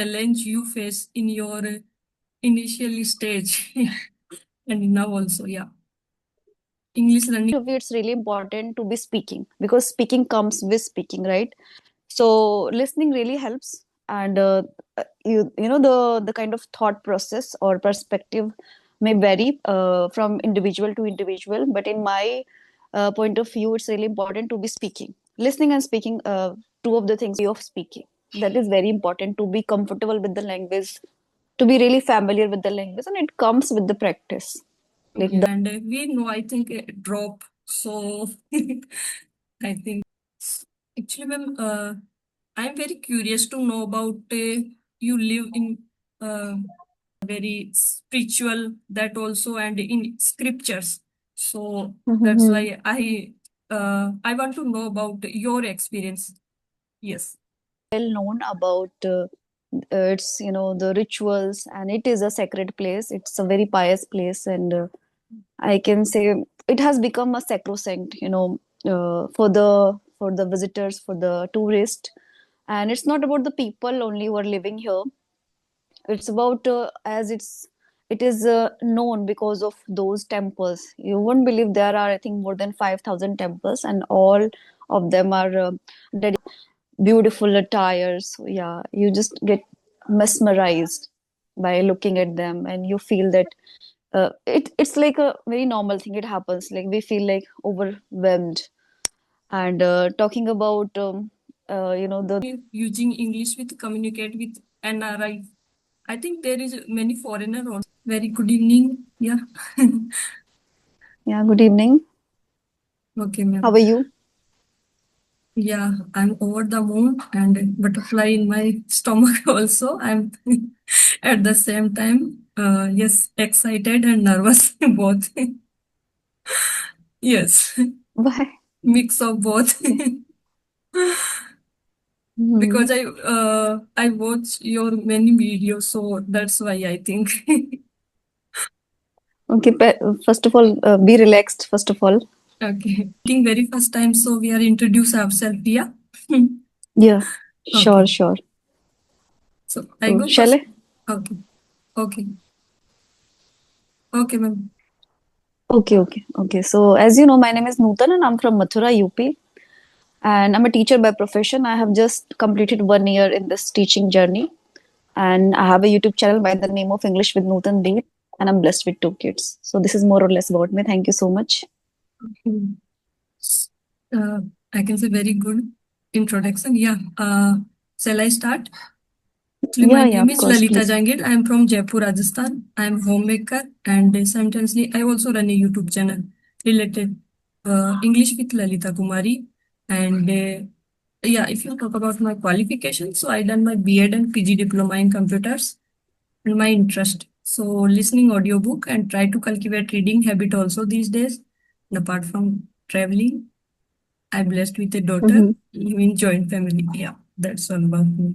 challenge you face in your initial stage and now also, yeah. English learning. It's really important to be speaking because speaking comes with speaking, right? So listening really helps, and you know the kind of thought process or perspective may vary from individual to individual, but in my point of view, it's really important to be speaking. Listening and speaking, two of the things of speaking, that is very important, to be comfortable with the language, to be really familiar with the language, and it comes with the practice. Like Yeah, and we know, I think, a drop. So I think actually, ma'am, I'm very curious to know about you live in very spiritual that also and in scriptures. So that's the why I want to know about your experience. Yes. well known about its the rituals, and it is a sacred place, it's a very pious place, and I can say it has become a sacrosanct, for the visitors, for the tourist. And it's not about the people only who are living here. It's about as it is known because of those temples. You won't believe there are, I think, more than 5,000 temples, and all of them are beautiful attires. So, yeah, you just get mesmerized by looking at them, and you feel that it's like a very normal thing. It happens. Like we feel like overwhelmed. And talking about the Using English with communicate with NRI. I think there is many foreigner also. Very good evening. Yeah. yeah. Good evening. Okay, How ma'am. are you? Yeah, I'm over the moon and butterfly in my stomach also. I'm at the same time, yes, excited and nervous both. Yes, Why? mix of both. Okay. Hmm. Because I watch your many videos, so that's why I think. Okay. First of all, be relaxed. First of all. Okay. Meeting very first time, so we are introduce ourselves. Yeah. Yeah. Sure. Okay. Sure. So I So go shall first. I? Okay. Okay. Okay, ma'am. Okay. Okay. Okay. So as you know, my name is Nutan, and I'm from Mathura, UP. And I'm a teacher by profession. I have just completed 1 year in this teaching journey, and I have a YouTube channel by the name of English with Nutan Deep, and I'm blessed with 2 kids. So this is more or less about me. Thank you so much. Hmm. Uh, I can say very good introduction. Yeah. Shall I start? Actually, my Yeah, yeah, name of is course, Lalita please. Jangir. I'm from Jaipur, Rajasthan. I'm homemaker and simultaneously I also run a YouTube channel related English with Lalita Kumari. And yeah, if you talk about my qualifications, so I done my B.Ed and PG diploma in computers and my interest. So listening audiobook and try to cultivate reading habit also these days. And apart from traveling, I'm blessed with a daughter Hmm. in joint family. Yeah, that's all about me.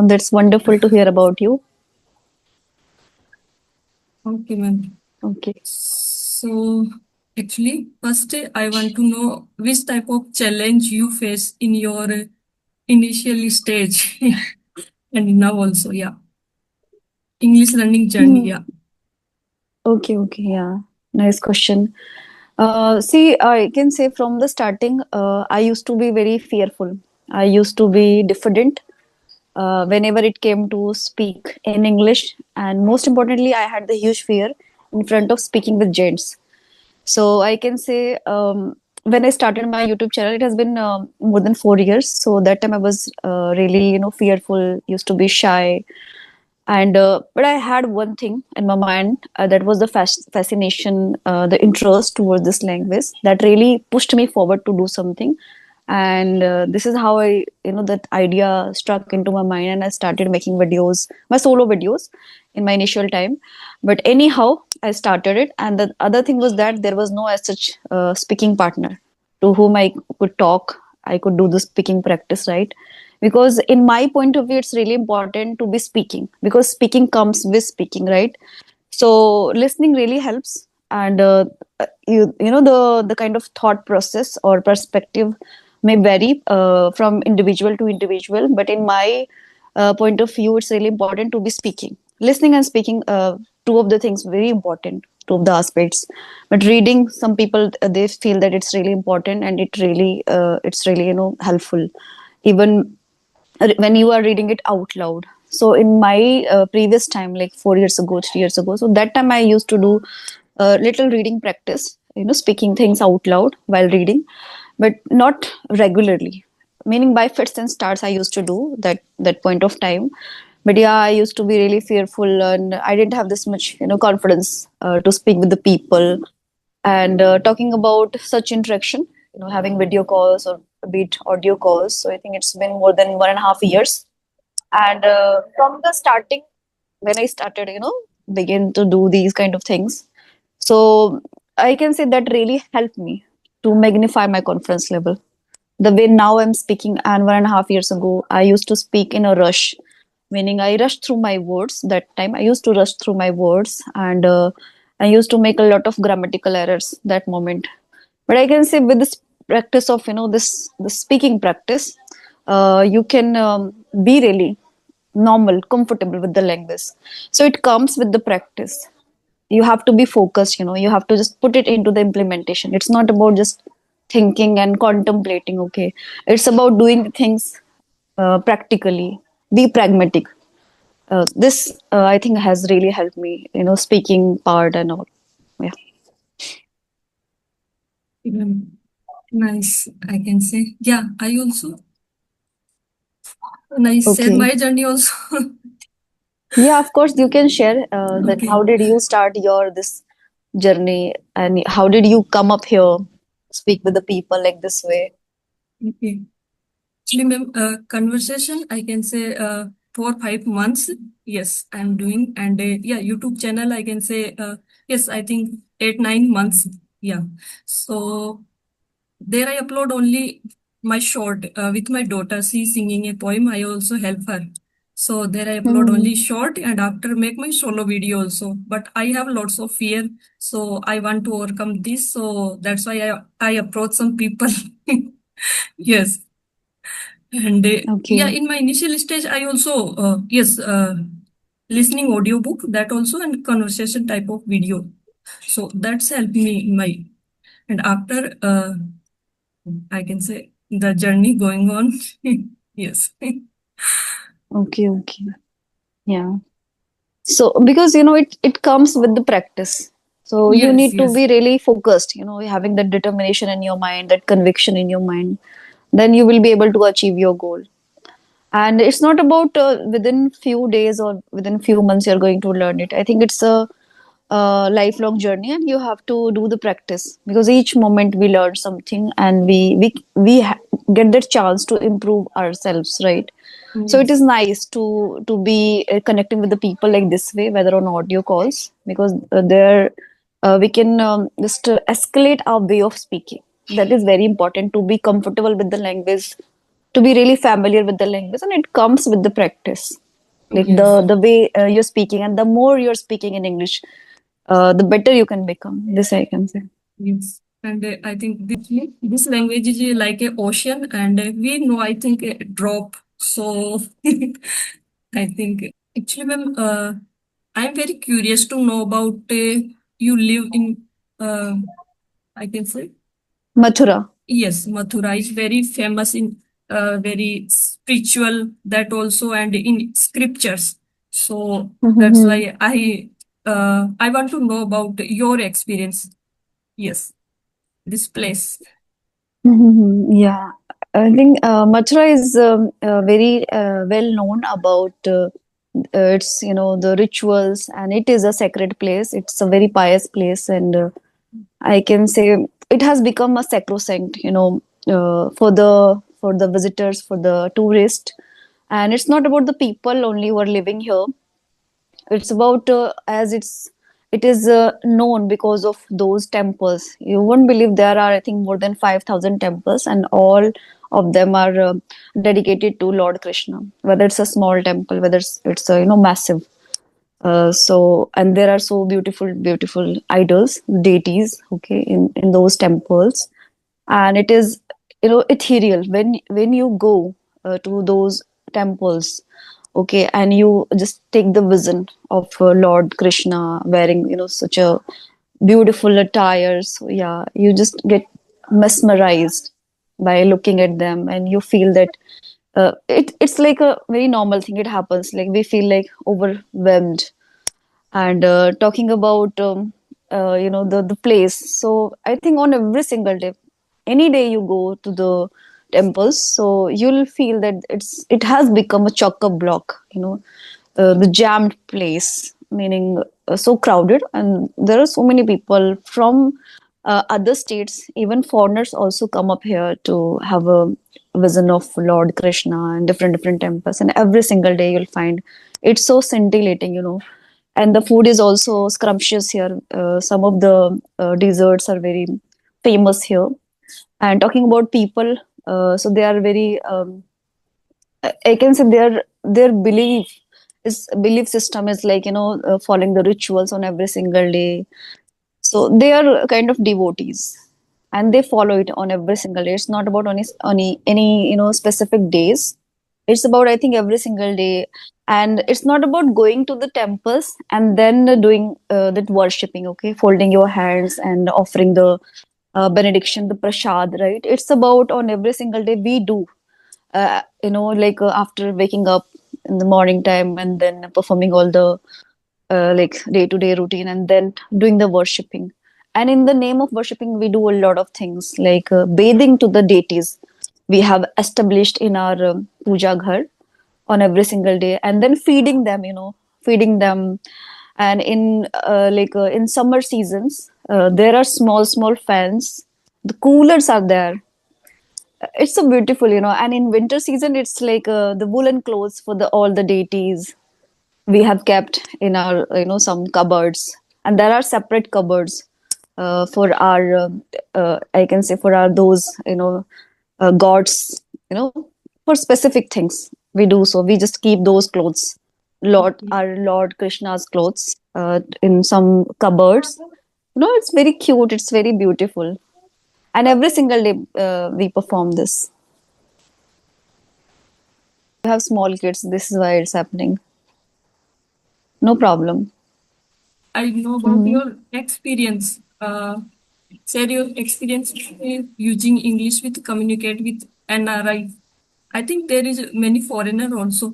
That's wonderful to hear about you. Okay, ma'am. Okay. So actually, first I want to know which type of challenge you face in your initial stage and now also, yeah. English learning journey, Hmm. yeah. Okay, okay, yeah. Nice question. See, I can say from the starting, I used to be very fearful. I used to be diffident whenever it came to speak in English. And most importantly, I had the huge fear in front of speaking with gents. So I can say when I started my YouTube channel, it has been more than 4 years. So that time I was really, fearful, used to be shy, and but I had one thing in my mind, that was the fascination, the interest towards this language that really pushed me forward to do something. And this is how I, that idea struck into my mind, and I started making videos, my solo videos, in my initial time. But anyhow, I started it, and the other thing was that there was no as such speaking partner to whom I could talk. I could do the speaking practice, right? Because in my point of view, it's really important to be speaking because speaking comes with speaking, right? So listening really helps, and the kind of thought process or perspective may vary from individual to individual, but in my point of view, it's really important to be speaking. Listening and speaking, two of the things very important, two of the aspects. But reading, some people they feel that it's really important, and it's really helpful, even when you are reading it out loud. So in my previous time, like 4 years ago, 3 years ago, so that time I used to do a little reading practice, speaking things out loud while reading, but not regularly. Meaning by fits and starts, I used to do that point of time. But yeah, I used to be really fearful, and I didn't have this much, confidence to speak with the people. And talking about such interaction, having video calls or be it audio calls. So I think it's been more than 1.5 years. And from the starting, when I started, begin to do these kind of things, so I can say that really helped me to magnify my confidence level. The way now I'm speaking, and 1.5 years ago, I used to speak in a rush, meaning I rushed through my words. That time, I used to rush through my words, and I used to make a lot of grammatical errors that moment. But I can say with this practice of this speaking practice, you can be really normal, comfortable with the language. So it comes with the practice. You have to be focused, you have to just put it into the implementation. It's not about just thinking and contemplating, okay? It's about doing things practically. Be pragmatic. This I think has really helped me, speaking part and all. Yeah. Nice, I can say. Yeah, I also, and I share Okay. my journey also. Yeah, of course you can share that. Okay. How did you start your this journey, and how did you come up here, speak with the people like this way? Okay. Actually, ma'am, conversation, I can say 4 5 months. Yes, I'm doing. And yeah, YouTube channel, I can say, yes, I think 8 9 months. Yeah. So there I upload only my short with my daughter. She's singing a poem. I also help her. So there I upload only Hmm. short, and after make my solo video also. But I have lots of fear. So I want to overcome this. So that's why I approach some people. Yes. And yeah, Okay. in my initial stage, I also, yes, listening audiobook, that also, and conversation type of video. So that's helped me in my, and after, I can say the journey going on. Yes. Okay. Okay. Yeah. So because it comes with the practice. So you Yes, need to yes. be really focused, having that determination in your mind, that conviction in your mind. Then you will be able to achieve your goal. And it's not about within few days or within few months you're going to learn it. I think it's a lifelong journey, and you have to do the practice, because each moment we learn something, and we get that chance to improve ourselves, right? So it is Yes. nice to be connecting with the people like this way, whether on audio calls, because there we can just escalate our way of speaking. That is very important, to be comfortable with the language, to be really familiar with the language, and it comes with the practice. Like the Yes. the way you're speaking, and the more you're speaking in English, the better you can become. This I can say. Yes. And I think this language is like a ocean, and we know, I think, a drop. So I think actually, ma'am, I'm very curious to know about you live in, uh, I can say, Mathura. yes, Mathura is very famous in very spiritual, that also, and in scriptures. So that's Mhm. why I want to know about your experience. Yes, this place. Mhm. Yeah, I think Mathura is very well known about its, the rituals, and it is a sacred place. It's a very pious place, and I can say it has become a sacrosanct, for the visitors, for the tourist. And it's not about the people only who are living here. It's about as it is known because of those temples. You won't believe there are, I think, more than 5,000 temples, and all of them are dedicated to Lord Krishna. Whether it's a small temple, whether it's massive. So, and there are so beautiful, beautiful idols, deities, okay, in those temples. And it is, ethereal when you go to those temples. okay, and you just take the vision of Lord Krishna wearing, such a beautiful attire. So yeah, you just get mesmerized by looking at them, and you feel that it's like a very normal thing. It happens like we feel like overwhelmed. And talking about the place, so I think on every single day, any day you go to the temples, so you'll feel that it has become a chock block, the jammed place, meaning so crowded, and there are so many people from other states. Even foreigners also come up here to have a vision of Lord Krishna and different temples, and every single day you'll find it's so scintillating, and the food is also scrumptious here. Some of the desserts are very famous here. And talking about people, so they are very I can say their belief system is like, following the rituals on every single day. So they are kind of devotees, and they follow it on every single day. It's not about any specific days. It's about, I think, every single day. And it's not about going to the temples and then doing that worshipping, okay, folding your hands and offering the benediction, the prasad, right? It's about on every single day we do like after waking up in the morning time and then performing all the like day to day routine and then doing the worshipping. And in the name of worshipping, we do a lot of things like bathing to the deities we have established in our puja ghar on every single day, and then feeding them, feeding them. And in summer seasons, there are small fans. The coolers are there. It's so beautiful, and in winter season it's like the woolen clothes for the all the deities we have kept in our some cupboards. And there are separate cupboards for our I can say for our those gods, for specific things we do. So we just keep those clothes, Okay. Lord Krishna's clothes, in some cupboards. It's very cute, it's very beautiful. And every single day we perform this. You have small kids, this is why it's happening. No problem. I know about Hmm. your experience. Share your experience using English with communicate with NRI. I think there is many foreigner also.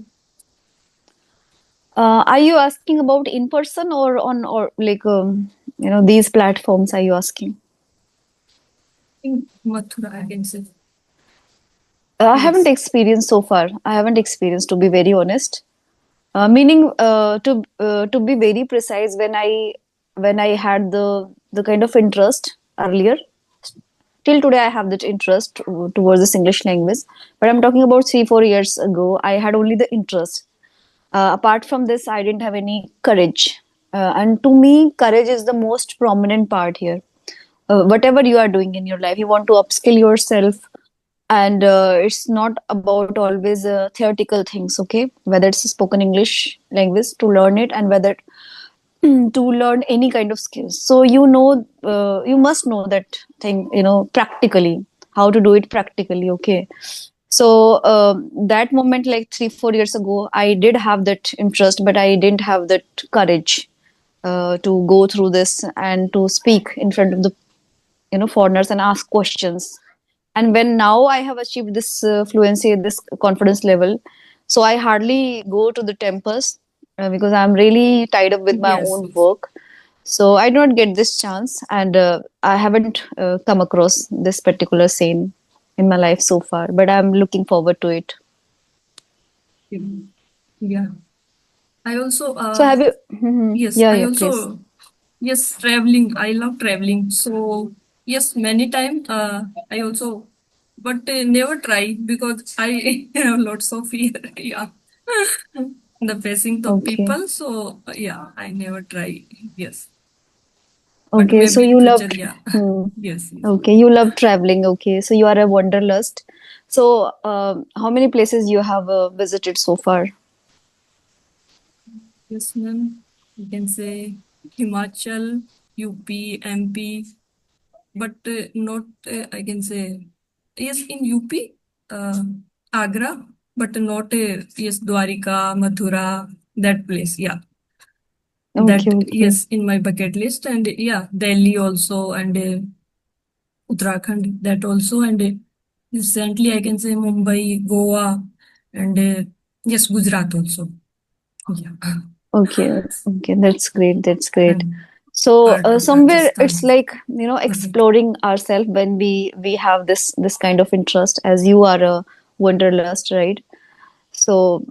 Are you asking about in person or on or like these platforms? Are you asking? In Mathura, I can say. I haven't Yes. experienced so far. I haven't experienced, to be very honest. Meaning to be very precise, when I had the kind of interest earlier, till today I have that interest towards this English language. But I'm talking about 3 4 years ago. I had only the interest. Apart from this, I didn't have any courage. And to me, courage is the most prominent part here. Whatever you are doing in your life, you want to upskill yourself, and it's not about always theoretical things, okay? Whether it's spoken English language to learn it, and whether to learn any kind of skills. So you must know that thing, practically, how to do it practically, okay? So that moment, like 3 4 years ago, I did have that interest, but I didn't have that courage to go through this and to speak in front of the foreigners and ask questions. And when now I have achieved this fluency, this confidence level, so I hardly go to the temples because I'm really tied up with my Yes. own work. So I do not get this chance, and I haven't come across this particular scene in my life so far. But I'm looking forward to it. Yeah. I also So have you? Mhm. yes, Yeah, I yeah, please. also yes, traveling. I love traveling. So yes, many time I also but never try because I have lots of fear. Yeah. The facing the Okay. people. So yeah, I never try. Yes. But Okay. So maybe in you future, loved. yeah. Hmm. Yes, yes. Okay, you love traveling. Okay, so you are a wanderlust. So, how many places you have visited so far? Yes, ma'am. You can say Himachal, UP, MP, but not I can say yes in UP, Agra. but not yes, Dwarika, Mathura, that place. Yeah, Okay, that okay. yes, in my bucket list, and yeah, Delhi also, and Uttarakhand, that also, and recently I can say Mumbai, Goa, and yes, Gujarat also. Yeah, Okay, okay, that's great. That's great. and So part of somewhere it's Rajasthan. like, Okay. exploring ourselves when we have this kind of interest, as you are a wanderlust, right? So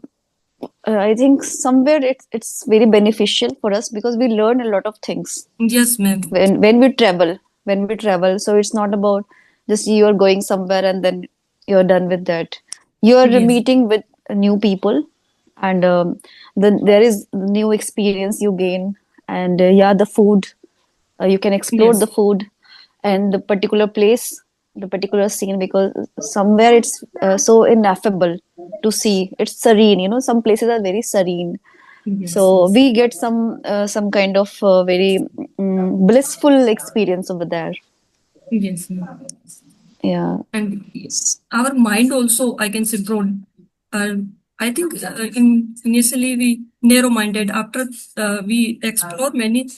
I think somewhere it's very beneficial for us because we learn a lot of things Yes, ma'am. when we travel. When we travel, so it's not about just you are going somewhere and then you're done with that. You are Yes, meeting with new people, and then there is new experience you gain, and yeah, the food, you can explore the yes, food and the particular place, the particular scene, because somewhere it's so ineffable to see. It's serene, some places are very serene, yes, so yes, we get some kind of very blissful experience over there. yes, ma'am. Yeah. And our mind also, I can say, broad. Uh, I think initially we narrow-minded. After we explore many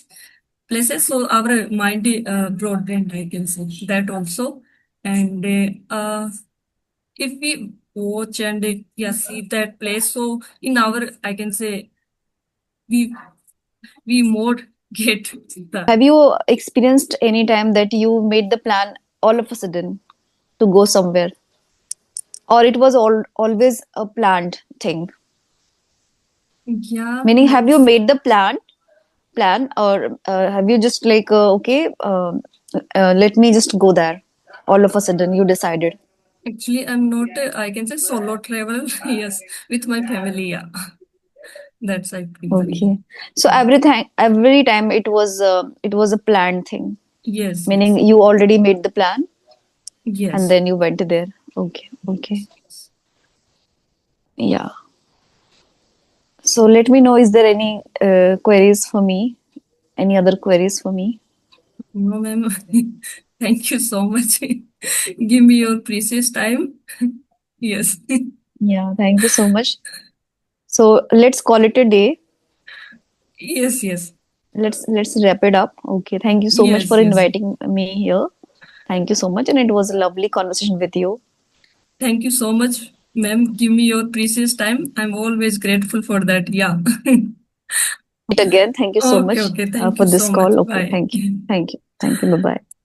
places, so our mind broadened. I can say that also. And if we watch and yeah see that place, so in our I can say we we more get the Have you experienced any time that you made the plan all of a sudden to go somewhere, or it was always a planned thing? yeah Meaning, have ma'am. you made the plan, or have you just like okay, let me just go there? All of a sudden, you decided. Actually, I'm not, I can say solo travel, yes, with my family, yeah. That's I prefer, yeah. Okay. So Yeah. every time it was a planned thing. Yes, Meaning yes, you already made the plan and yes. then you went there. Okay, okay. Yes. Yeah. So let me know, is there any queries for me? Any other queries for me? No, ma'am. Thank you so much. Give me your precious time. Yes. Yeah, thank you so much. So let's call it a day. Yes, yes. Let's wrap it up. Okay. Thank you so much Yes, for yes. inviting me here. Thank you so much, and it was a lovely conversation with you. Thank you so much, ma'am. Give me your precious time. I'm always grateful for that. Yeah. Again, thank you so Okay, much okay. Thank for you this so much. call. Okay, Bye. thank you. Thank you. Thank you. Bye bye.